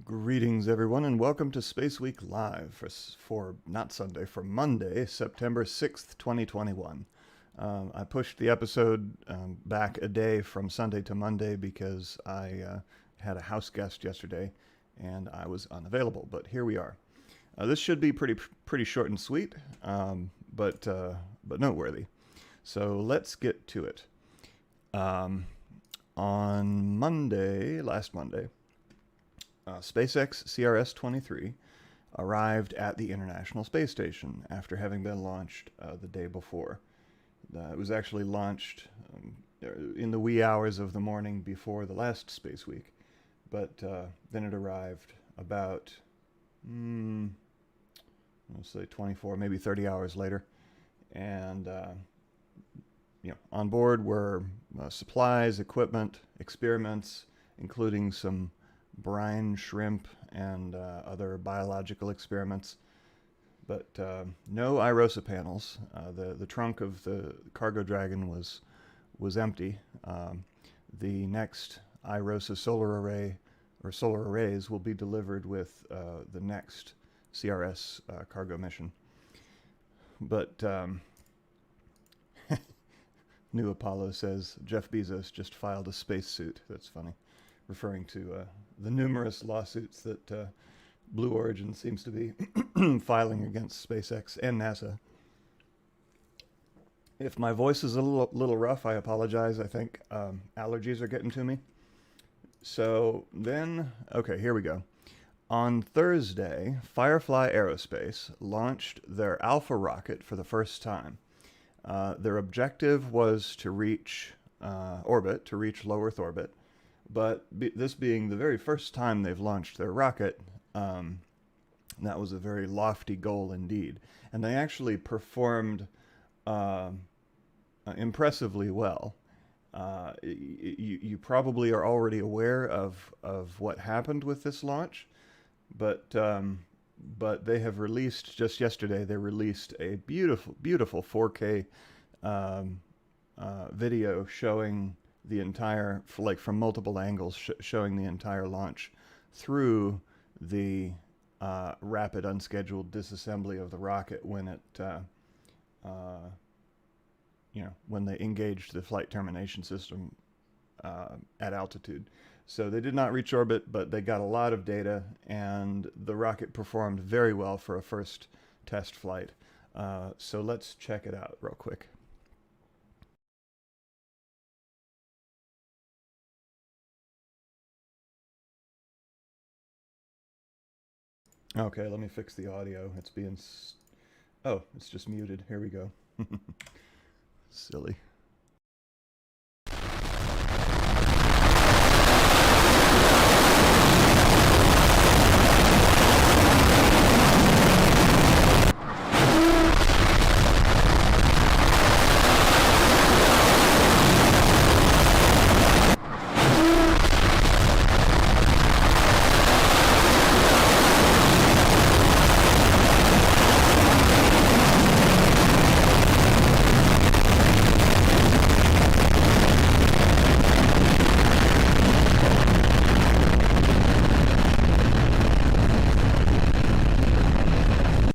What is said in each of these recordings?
Greetings, everyone, and welcome to SpaceWeek Live for not Sunday, for Monday, September 6th, 2021. I pushed the episode back a day from Sunday to Monday because I had a house guest yesterday and I was unavailable, but here we are. This should be pretty short and sweet, but noteworthy. So let's get to it. On Monday, last Monday, SpaceX CRS-23 arrived at the International Space Station after having been launched the day before. It was actually launched in the wee hours of the morning before the last Space Week, but then it arrived about, let's say 24, maybe 30 hours later. And on board were supplies, equipment, experiments, including some brine shrimp and other biological experiments, but no IROSA panels. The trunk of the cargo dragon was empty. The next IROSA solar array or solar arrays will be delivered with the next CRS cargo mission. But New Apollo says Jeff Bezos just filed a spacesuit. That's funny, referring to the numerous lawsuits that Blue Origin seems to be filing against SpaceX and NASA. If my voice is a little rough, I apologize. I think allergies are getting to me. So then, okay, here we go. On Thursday, Firefly Aerospace launched their Alpha rocket for the first time. Their objective was to reach orbit, to reach low Earth orbit. But this being the very first time they've launched their rocket, that was a very lofty goal indeed. And they actually performed impressively well. You probably are already aware of what happened with this launch, but they have released, just yesterday, they released a beautiful 4K video showing the entire, like from multiple angles, showing the entire launch through the rapid unscheduled disassembly of the rocket when it when they engaged the flight termination system at altitude. So they did not reach orbit, but they got a lot of data, and the rocket performed very well for a first test flight. So let's check it out real quick. Okay, let me fix the audio. It's being... Oh, it's just muted. Here we go. Silly.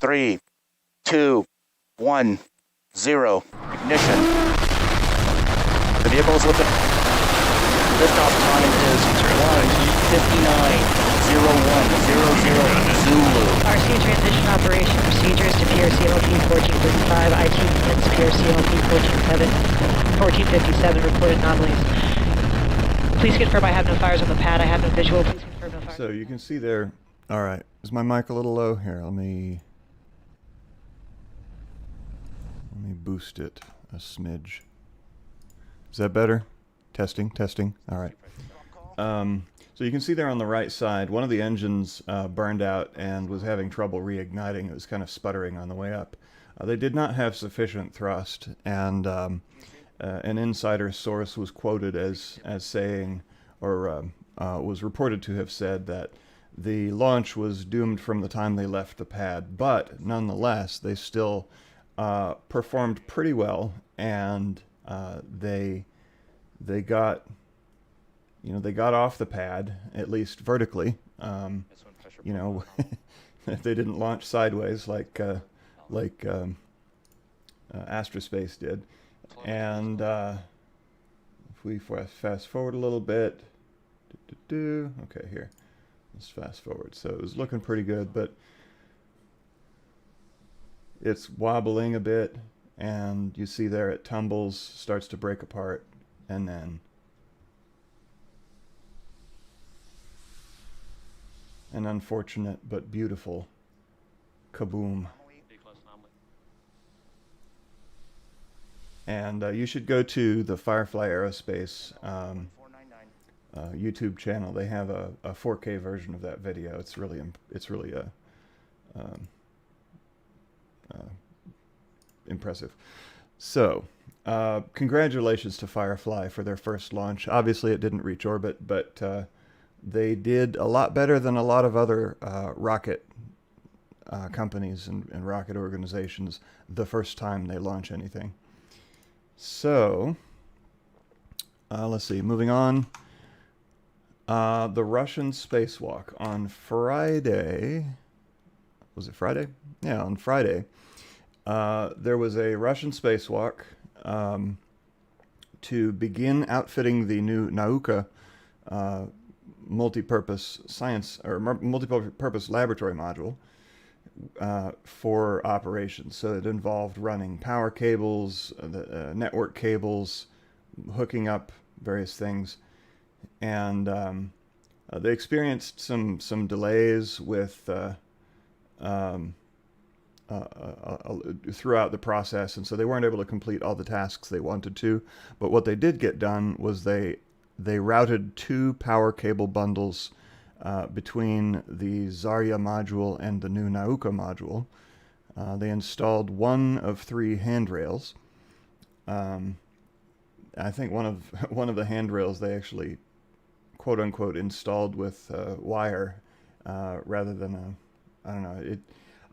Three, 2, 1, 0. Ignition. The vehicle is lifted. Liftoff time is 1:59:01:00 Zulu. RC transition operation procedures to PRCLP 1435, IT units PRCLP 1457, reported anomalies. Please confirm I have no fires on the pad. I have no visual. Please confirm no fires. So you can see there. All right. Is my mic a little low? Here, let me boost it a smidge. Is that better? Testing, testing. All right. So you can see there on the right side, one of the engines burned out and was having trouble reigniting. It was kind of sputtering on the way up. They did not have sufficient thrust, and an insider source was quoted as saying, or was reported to have said, that the launch was doomed from the time they left the pad. But nonetheless, they still performed pretty well, and they got off the pad, at least vertically. They didn't launch sideways like Astrospace did. And if we fast forward a little bit, okay, here, let's fast forward. So it was looking pretty good, but it's wobbling a bit, and you see there it tumbles, starts to break apart, and then an unfortunate but beautiful kaboom. And you should go to the Firefly Aerospace YouTube channel. They have a 4K version of that video. It's really impressive. So, congratulations to Firefly for their first launch. Obviously, it didn't reach orbit, but they did a lot better than a lot of other rocket companies and rocket organizations the first time they launch anything. So, let's see, moving on. The Russian spacewalk on Friday. Was it Friday? Yeah, on Friday. There was a Russian spacewalk to begin outfitting the new Nauka multi-purpose science or multi-purpose laboratory module for operations. So it involved running power cables, network cables, hooking up various things, and they experienced some delays with throughout the process, and so they weren't able to complete all the tasks they wanted to. But what they did get done was they routed 2 power cable bundles between the Zarya module and the new Nauka module. They installed 1 of 3 handrails. I think one of the handrails they actually, quote unquote, installed with wire rather than I don't know.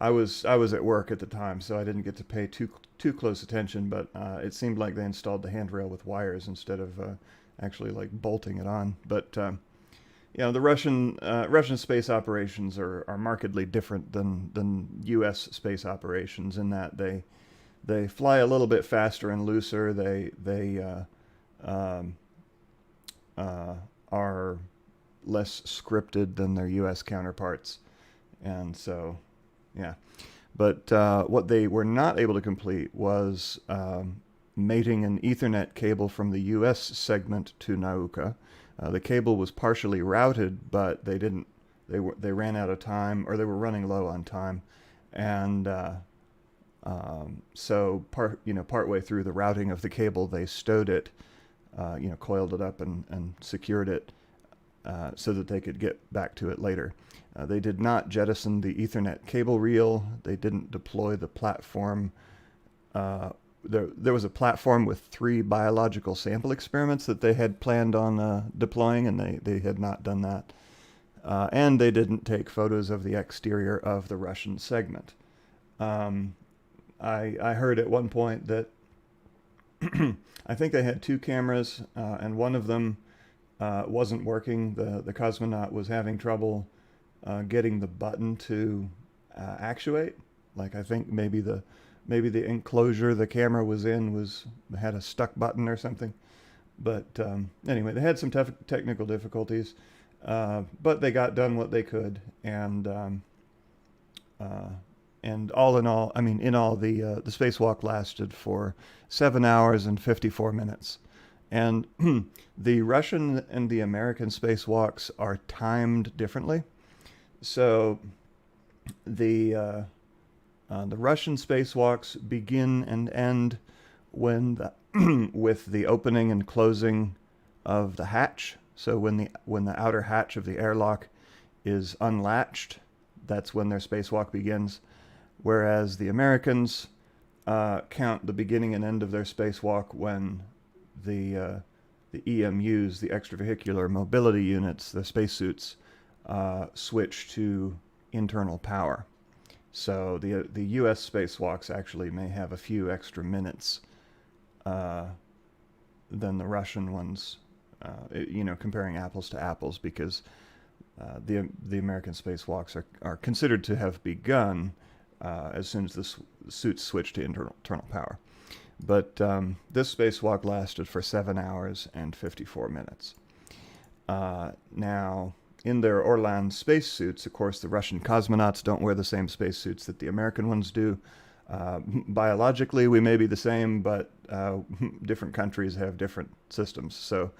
I was at work at the time, so I didn't get to pay too close attention. But it seemed like they installed the handrail with wires instead of actually like bolting it on. But the Russian space operations are markedly different than U.S. space operations in that they fly a little bit faster and looser. They are less scripted than their U.S. counterparts, and so, yeah. But what they were not able to complete was mating an Ethernet cable from the U.S. segment to Nauka. The cable was partially routed, but they didn't. They ran out of time, or they were running low on time, and so partway through the routing of the cable, they stowed it, coiled it up and secured it so that they could get back to it later. They did not jettison the Ethernet cable reel. They didn't deploy the platform. There was a platform with 3 biological sample experiments that they had planned on deploying, and they had not done that. And they didn't take photos of the exterior of the Russian segment. I heard at one point that I think they had 2 cameras, and one of them wasn't working. The cosmonaut was having trouble getting the button to actuate. Like, I think maybe the enclosure the camera was in had a stuck button or something. But anyway, they had some technical difficulties, but they got done what they could, and all in all, the spacewalk lasted for 7 hours and 54 minutes. And the Russian and the American spacewalks are timed differently. So the Russian spacewalks begin and end when with the opening and closing of the hatch. So when the outer hatch of the airlock is unlatched, that's when their spacewalk begins. Whereas the Americans count the beginning and end of their spacewalk when the EMUs, the extravehicular mobility units, the spacesuits, switch to internal power. So the U.S. spacewalks actually may have a few extra minutes than the Russian ones, comparing apples to apples, because the American spacewalks are considered to have begun as soon as the suits switch to internal power. But this spacewalk lasted for 7 hours and 54 minutes. Now, in their Orlan spacesuits, of course, the Russian cosmonauts don't wear the same spacesuits that the American ones do. Biologically, we may be the same, but different countries have different systems. So,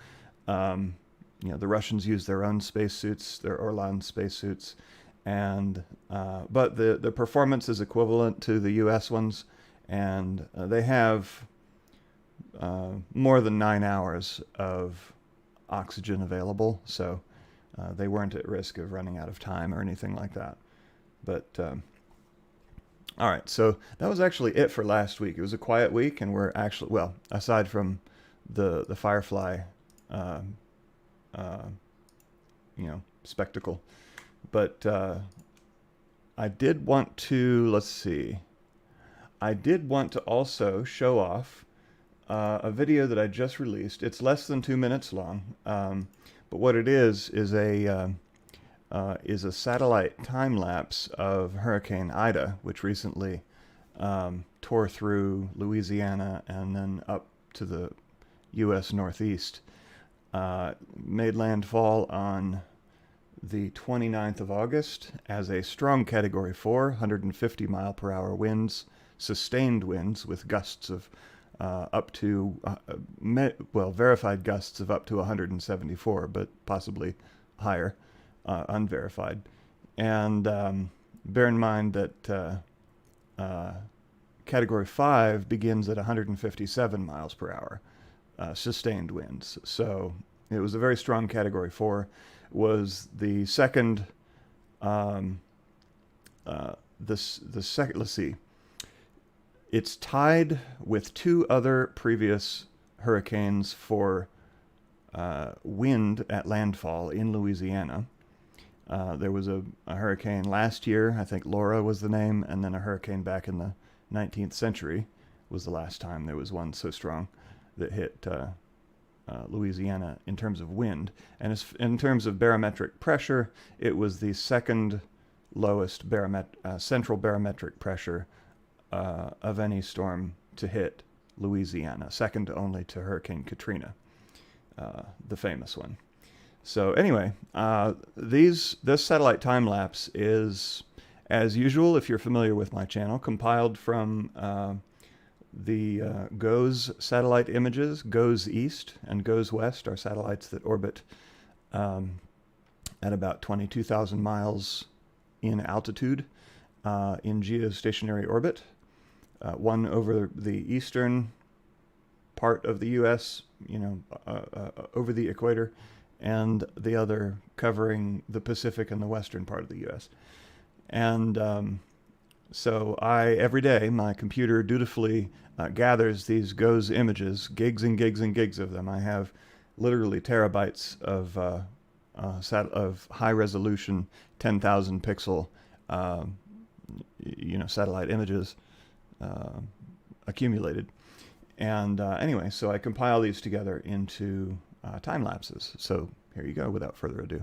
the Russians use their own spacesuits, their Orlan spacesuits, and but the performance is equivalent to the U.S. ones, and they have more than 9 hours of oxygen available. So. They weren't at risk of running out of time or anything like that. But, all right, so that was actually it for last week. It was a quiet week, and we're actually, well, aside from the Firefly, spectacle. But I did want to, I did want to also show off a video that I just released. It's less than 2 minutes long. But what it is a satellite time lapse of Hurricane Ida, which recently tore through Louisiana and then up to the U.S. Northeast. Made landfall on the 29th of August as a strong Category 4, 150 mile per hour winds, sustained winds with gusts of up to, verified gusts of up to 174, but possibly higher, unverified. And bear in mind that Category 5 begins at 157 miles per hour, sustained winds. So it was a very strong Category 4. Was the second, let's see. It's tied with 2 other previous hurricanes for wind at landfall in Louisiana. There was a hurricane last year, I think Laura was the name, and then a hurricane back in the 19th century was the last time there was one so strong that hit Louisiana in terms of wind. And in terms of barometric pressure, it was the second lowest central barometric pressure of any storm to hit Louisiana, second only to Hurricane Katrina, the famous one. So anyway, this satellite time lapse is, as usual, if you're familiar with my channel, compiled from the GOES satellite images. GOES East and GOES West are satellites that orbit at about 22,000 miles in altitude in geostationary orbit. One over the eastern part of the U.S., over the equator, and the other covering the Pacific and the western part of the U.S. And so every day, my computer dutifully gathers these GOES images, gigs and gigs and gigs of them. I have literally terabytes of high-resolution, 10,000 pixel, satellite images accumulated. And anyway, so I compile these together into time lapses. So here you go, without further ado.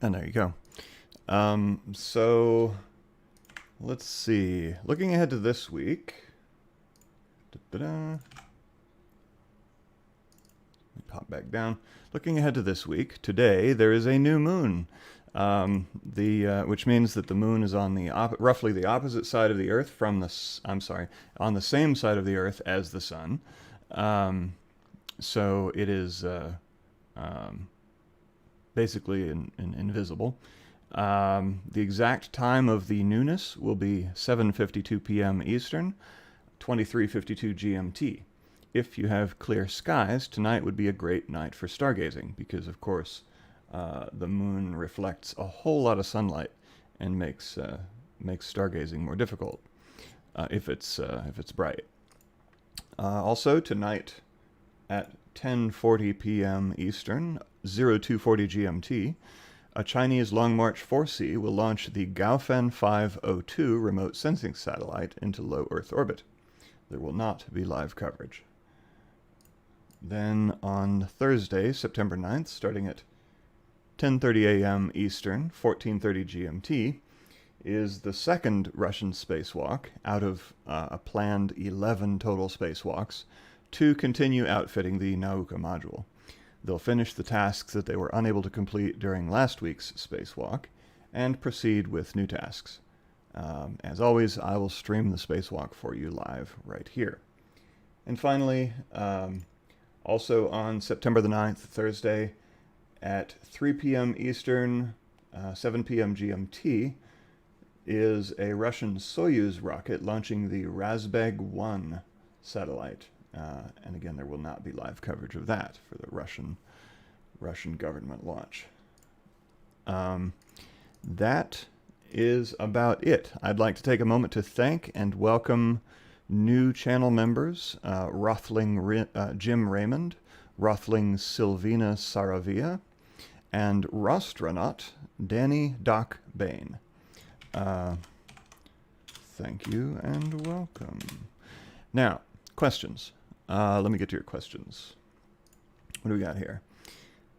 And there you go. So let's see. Looking ahead to this week. Let me pop back down. Looking ahead to this week. Today there is a new moon, which means that the moon is on the roughly the opposite side of the Earth from the. On the same side of the Earth as the sun. So it is. Basically invisible. The exact time of the newness will be 7:52 p.m. Eastern, 23:52 GMT. If you have clear skies, tonight would be a great night for stargazing because, of course, the moon reflects a whole lot of sunlight and makes stargazing more difficult if it's bright. Also, tonight at 10:40 p.m. Eastern, 0240 GMT, a Chinese Long March 4C will launch the Gaofen 502 remote sensing satellite into low Earth orbit. There will not be live coverage. Then on Thursday, September 9th, starting at 10:30 a.m. Eastern, 14:30 GMT, is the second Russian spacewalk out of a planned 11 total spacewalks to continue outfitting the Nauka module. They'll finish the tasks that they were unable to complete during last week's spacewalk and proceed with new tasks. As always, I will stream the spacewalk for you live right here. And finally, also on September the 9th, Thursday, at 3 p.m. Eastern, 7 p.m. GMT, is a Russian Soyuz rocket launching the Razbeg-1 satellite. And again, there will not be live coverage of that for the Russian government launch. That is about it. I'd like to take a moment to thank and welcome new channel members, Rawthling Jim Raymond, Rawthling SILVINA SARAVIA, and Rawstronaut Danny Doc Bain. thank you and welcome. Now, questions. Let me get to your questions. What do we got here?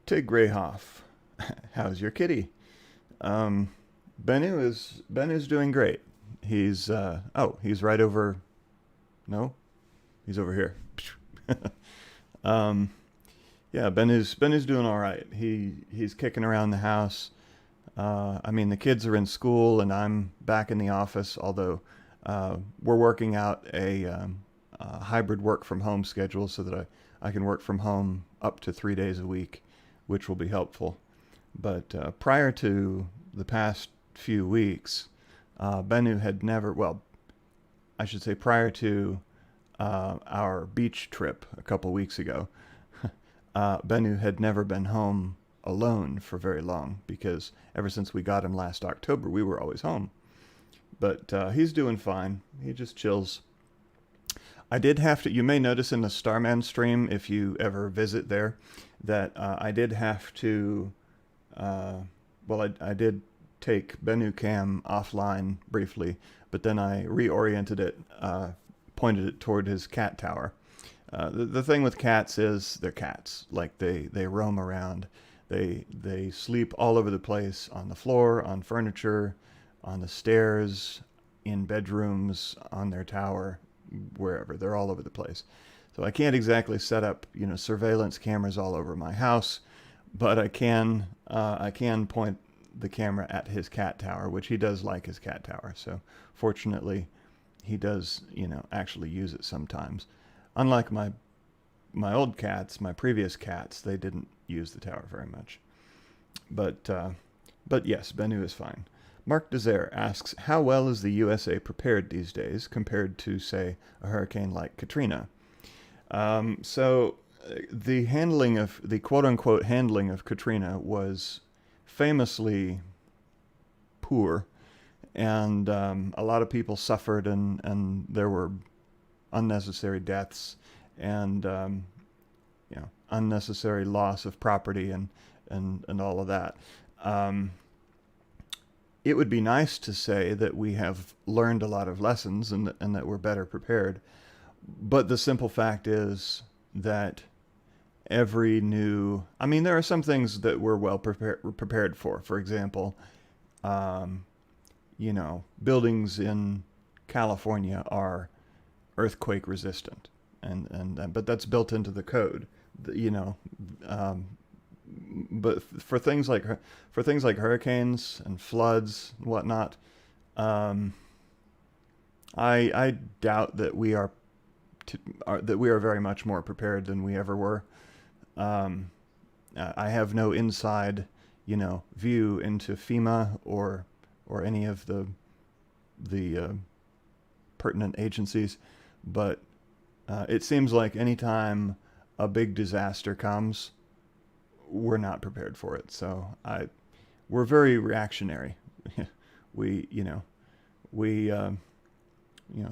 Tig Greyhoff, how's your kitty? Bennu is doing great. He's he's right over. No, he's over here. Yeah, Bennu's doing all right. He's kicking around the house. I mean, the kids are in school and I'm back in the office. Although we're working out a hybrid work from home schedule so that I can work from home up to 3 days a week, which will be helpful. But prior to the past few weeks, Bennu had never, well, I should say prior to our beach trip a couple weeks ago, Bennu had never been home alone for very long because ever since we got him last October, we were always home. But he's doing fine. He just chills. I did have to, you may notice in the Starman stream, if you ever visit there, that I did have to, I did take Bennu Cam offline briefly, but then I reoriented it, pointed it toward his cat tower. The thing with cats is they're cats. Like they roam around. They sleep all over the place, on the floor, on furniture, on the stairs, in bedrooms, on their tower, wherever. They're all over the place. So I can't exactly set up, surveillance cameras all over my house, but I can point the camera at his cat tower, which he does like his cat tower. So fortunately, he does, actually use it sometimes. Unlike my old cats, my previous cats, they didn't use the tower very much. But yes, Bennu is fine. Mark Desire asks, how well is the USA prepared these days compared to, say, a hurricane like Katrina? So the quote-unquote handling of Katrina was famously poor, and a lot of people suffered, and there were unnecessary deaths and unnecessary loss of property and all of that. It would be nice to say that we have learned a lot of lessons and that we're better prepared, but the simple fact is that there are some things that we're well prepared for. For example, buildings in California are earthquake resistant, but that's built into the code, but for things like hurricanes and floods and whatnot, I doubt that we are very much more prepared than we ever were. I have no inside view into FEMA or any of the pertinent agencies, but it seems like anytime a big disaster comes, we're not prepared for it. So we're very reactionary. we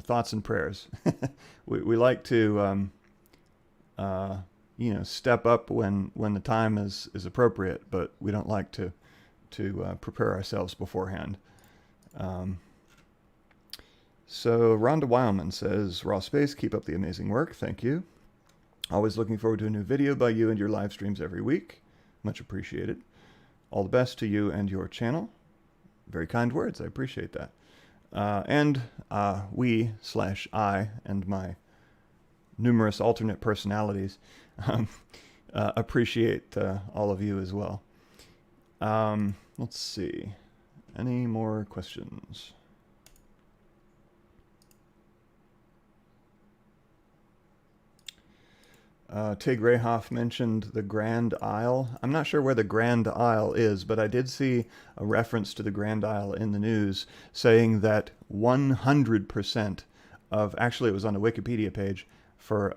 thoughts and prayers. we like to step up when the time is appropriate, but we don't like to prepare ourselves beforehand. So Rhonda Wildman says, Raw Space, keep up the amazing work. Thank you. Always looking forward to a new video by you and your live streams every week. Much appreciated. All the best to you and your channel. Very kind words. I appreciate that. And I and my numerous alternate personalities appreciate all of you as well. Let's see. Any more questions? Tig Rayhoff mentioned the Grand Isle. I'm not sure where the Grand Isle is, but I did see a reference to the Grand Isle in the news saying that 100% of, actually it was on a Wikipedia page for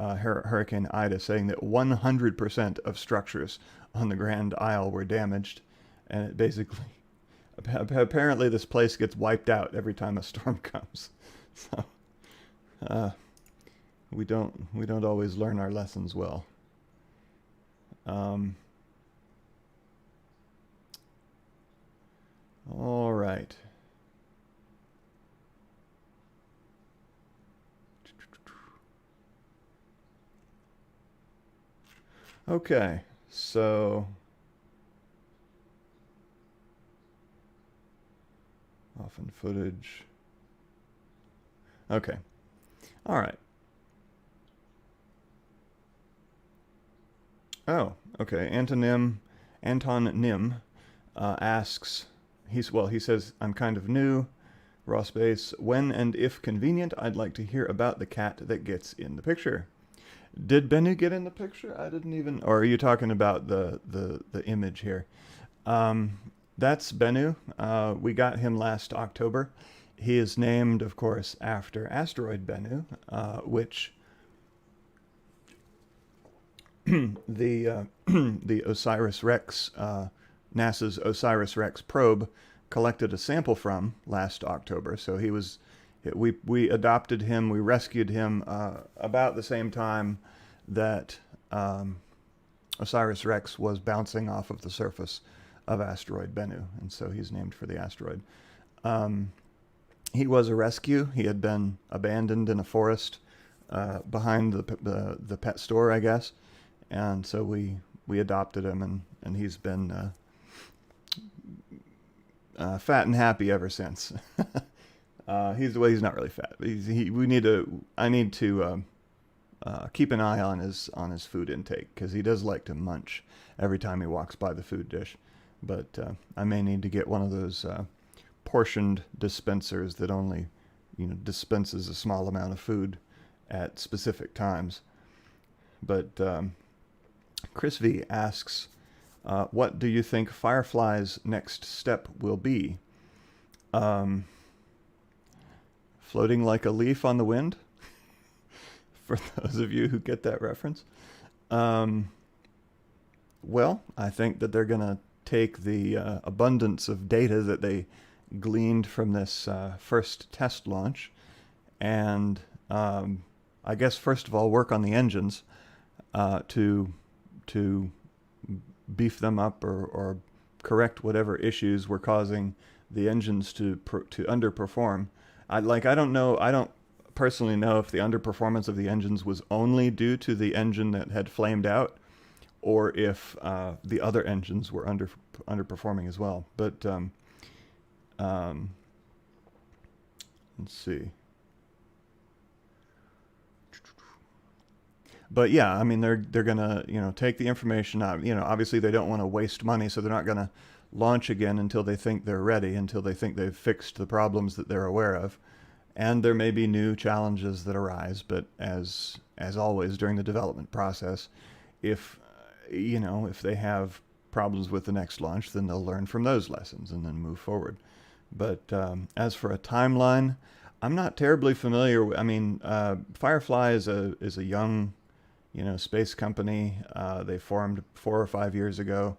Hurricane Ida, saying that 100% of structures on the Grand Isle were damaged. And it basically, apparently this place gets wiped out every time a storm comes. So, we don't always learn our lessons well. All right. Okay, so often footage. Okay, all right. Oh, okay. Anton Nim asks. He says, I'm kind of new. Raw space. When and if convenient, I'd like to hear about the cat that gets in the picture. Did Bennu get in the picture? I didn't even. Or are you talking about the image here? That's Bennu. We got him last October. He is named, of course, after asteroid Bennu, which the OSIRIS-REx, NASA's OSIRIS-REx probe collected a sample from last October. So we adopted him, we rescued him about the same time that OSIRIS-REx was bouncing off of the surface of asteroid Bennu, and so he's named for the asteroid. He was a rescue. He had been abandoned in a forest behind the pet store, I guess, and so we adopted him, and he's been fat and happy ever since. He's not really fat. I need to keep an eye on his food intake, because he does like to munch every time he walks by the food dish. But I may need to get one of those portioned dispensers that only dispenses a small amount of food at specific times. But Chris V asks, what do you think Firefly's next step will be? Floating like a leaf on the wind? For those of you who get that reference. Well, I think that they're going to take the abundance of data that they gleaned from this first test launch and I guess first of all work on the engines to beef them up or correct whatever issues were causing the engines to underperform. I don't personally know if the underperformance of the engines was only due to the engine that had flamed out, or if the other engines were underperforming as well. But let's see. But yeah, I mean, they're gonna take the information out. Obviously they don't want to waste money, so they're not gonna launch again until they think they're ready, until they think they've fixed the problems that they're aware of. And there may be new challenges that arise, but as always during the development process, if they have problems with the next launch, then they'll learn from those lessons and then move forward. But as for a timeline, I'm not terribly familiar. I mean, Firefly is a young space company. They formed 4 or 5 years ago,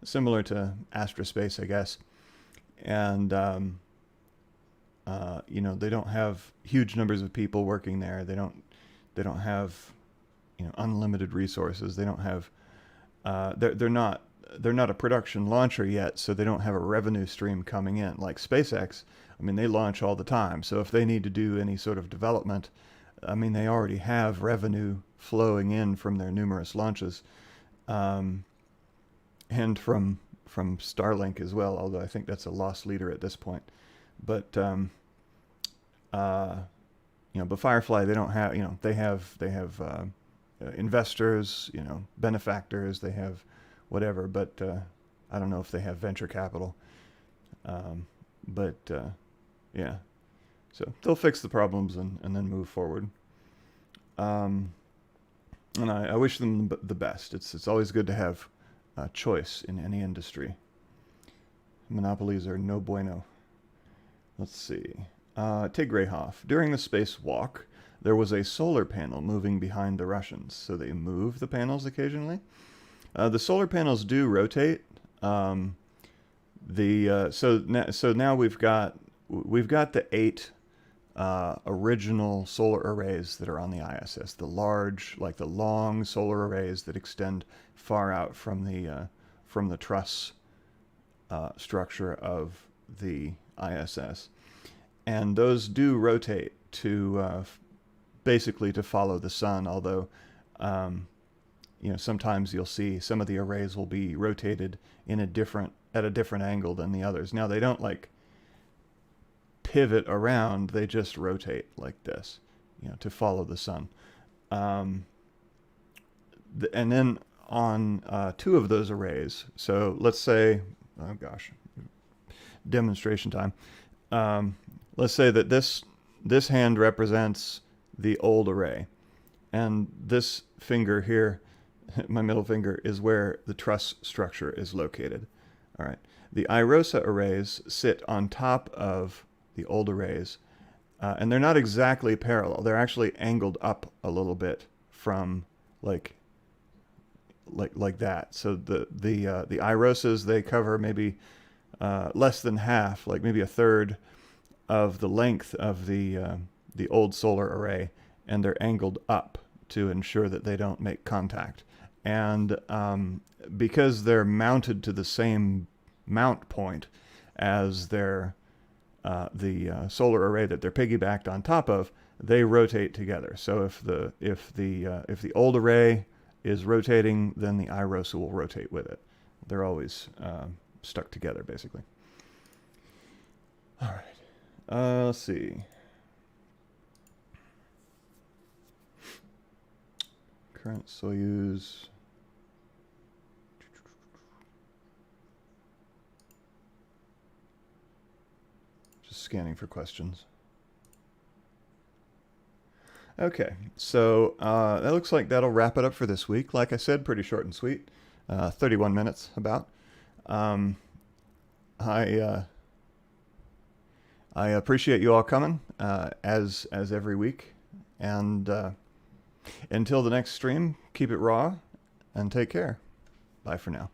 similar to Astrospace, I guess. And they don't have huge numbers of people working there. They don't have unlimited resources. They don't have they're not a production launcher yet, so they don't have a revenue stream coming in like SpaceX. I mean, they launch all the time, so if they need to do any sort of development, I mean, they already have revenue flowing in from their numerous launches, and from Starlink as well, although I think that's a loss leader at this point. But but Firefly, they don't have, they have investors, benefactors, they have whatever, but I don't know if they have venture capital. Yeah, so they'll fix the problems and then move forward. And I wish them the best. It's always good to have choice in any industry. Monopolies are no bueno. Let's see. Tig Rayhoff. During the spacewalk, there was a solar panel moving behind the Russians, so they move the panels occasionally. The solar panels do rotate. So now we've got the 8 original solar arrays that are on the ISS. The long solar arrays that extend far out from the truss structure of the ISS, and those do rotate to basically to follow the sun. Although you know, sometimes you'll see some of the arrays will be rotated in at a different angle than the others. Now they don't like pivot around, they just rotate like this, you know, to follow the sun. And then on 2 of those arrays, so let's say, oh gosh, demonstration time. Let's say that this hand represents the old array, and this finger here, my middle finger, is where the truss structure is located. All right. The IROSA arrays sit on top of the old arrays, and they're not exactly parallel. They're actually angled up a little bit from like that. So the IROSAs, they cover maybe less than half, like maybe a third of the length of the old solar array, and they're angled up to ensure that they don't make contact. And because they're mounted to the same mount point as their the solar array that they're piggybacked on top of, they rotate together. So if the old array is rotating, then the IROSA will rotate with it. They're always stuck together, basically. All right. Let's see. Current Soyuz. Just scanning for questions. Okay, so that looks like that'll wrap it up for this week. Like I said, pretty short and sweet. 31 minutes about. I appreciate you all coming as every week, and until the next stream, keep it raw and take care. Bye for now.